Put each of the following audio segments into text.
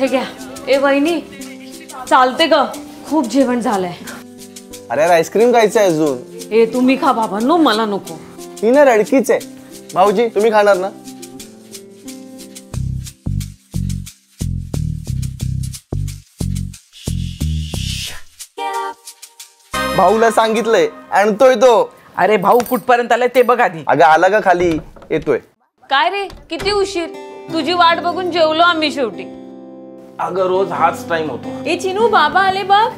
हे घ्या. ए वहिनी चालते ग, खूप जेवण झालंय. अरे यार आईस्क्रीम खायचं आहे अजून. ए तुम्ही खा बाबा, नो मला नको. ही ना रडकीच आहे. भाऊजी तुम्ही खाणार ना? भाऊला सांगितलंय आणतोय तो. अरे भाऊ कुठपर्यंत आलाय ते बघ आधी. अगं आला का खाली? येतोय. काय रे किती उशीर? तुझी वाट बघून जेवलो आम्ही शेवटी. अगं रोज हाच टाइम होतो. ए चिनू बाबा आले बघ.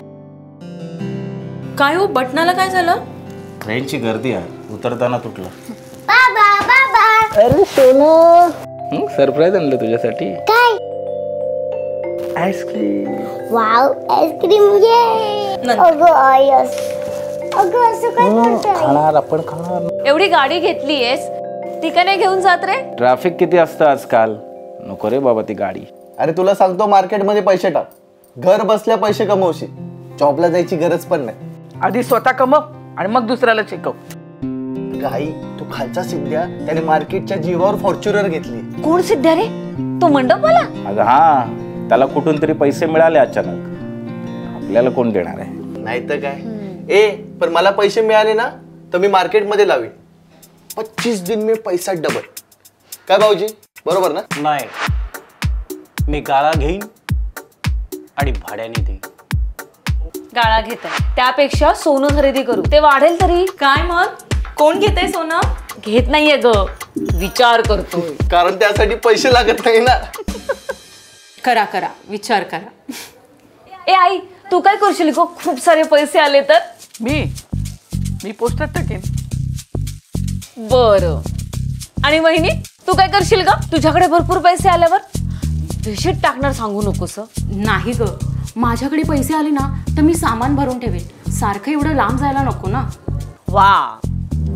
काय हो बटनाला काय झालं? ट्रेनची गर्दी आहे, उतरताना तुटलं. बाबा बाबा. अरे सोनू सरप्राईज आणलं तुझ्यासाठी. काय? आईस्क्रीम. वाव आईस्क्रीम ये. अगं आयस. अगं असं काय करताय? खाणार आपण खाणार. एवढी गाडी घेतलीयस ती का नाही घेऊन जात रे? ट्रॅफिक किती असतं आजकाल. नको रे बाबा ती गाडी. अरे तुला सांगतो मार्केटमध्ये पैसे टाक, घर बसल्या पैसे कमवशील. जॉबला जायची गरज पण नाही. आधी स्वतः कमव आणि मग दुसऱ्याला शिकव. गाई तू खालचा सिद्ध्या त्याने मार्केटच्या जीवावर फॉर्च्युनर घेतली. कोण सिद्ध्या रे? तो मंडपवाला? अगं हा, त्याला कुठून तरी पैसे मिळाले अचानक. आपल्याला कोण देणार आहे? नाही तर काय. ए पण मला पैसे मिळाले ना तर मी मार्केटमध्ये लावीन. 25 दिन में पैसा डबल. काय भाऊजी बरोबर ना? नाही, मी गाळा घेईन आणि भाड्याने देईन. गाळा घेत त्यापेक्षा सोनं खरेदी करू, ते वाढेल तरी. काय मग कोण घेतय सोनं? घेत नाहीये ग, विचार करतो. कारण त्यासाठी पैसे लागत नाही ना. करा करा विचार करा. ए आई तू काय करशील ग? खूप सारे पैसे आले तर? मी पोस्टात टाकेन. बर. आणि वहिनी तू काय करशील ग? तुझ्याकडे भरपूर पैसे आल्यावर बेशीत टाकणार सांगू नकोस. नाही ग, माझ्याकडे पैसे आले ना तर मी सामान भरून ठेवेन. सारखं एवढं लांब जायला नको ना. वा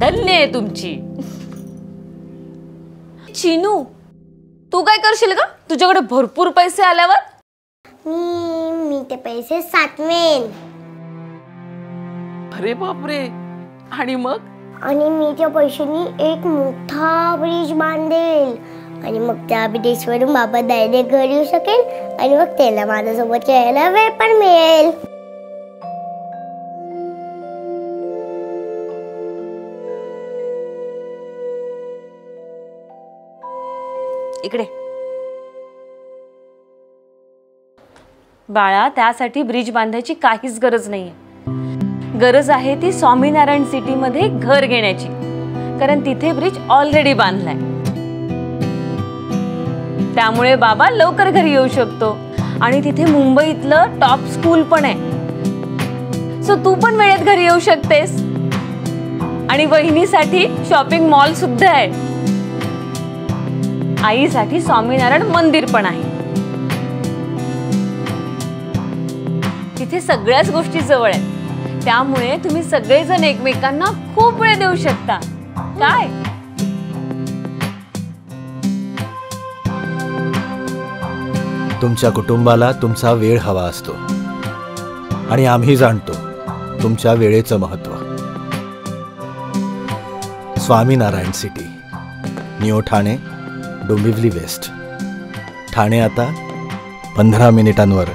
धन्य आहे तुमची. चिनू तू काय करशील ग? तुझ्याकडे भरपूर पैसे आल्यावर? मी ते पैसे साठवेन. अरे बापरे. आणि मग? आणि मी त्या पैशांनी एक मोठा ब्रिज बांधेल आणि मग त्या ब्रिजवरून बाबा डायरेक्ट घरी येऊ शकेल आणि मग त्याला माझ्यासोबत यायला वेळ पण मिळेल. इकडे बाळा, त्यासाठी ब्रिज बांधायची काहीच गरज नाहीये. गरज आहे ती स्वामीनारायण सिटी मध्ये घर घेण्याची, कारण तिथे ब्रिज ऑलरेडी बांधलाय. त्यामुळे बाबा लवकर घरी येऊ शकतो आणि तिथे मुंबईतलं टॉप स्कूल पण आहे. सो तू पण वेळेत घरी येऊ शकतेस. आणि वहिनीसाठी शॉपिंग मॉल सुद्धा आहे. आईसाठी स्वामीनारायण मंदिर पण आहे. तिथे सगळ्याच गोष्टी जवळ आहेत. त्यामुळे तुम्ही सगळेजण एकमेकांना खूप वेळ देऊ शकता. काय तुमच्या कुटुंबाला तुमचा वेळ हवा असतो आणि आम्ही जाणतो तुमच्या वेळेचं महत्त्व. Swaminarayan City, New Thane, Dombivli West. Thane आता 15 मिनिटांवर.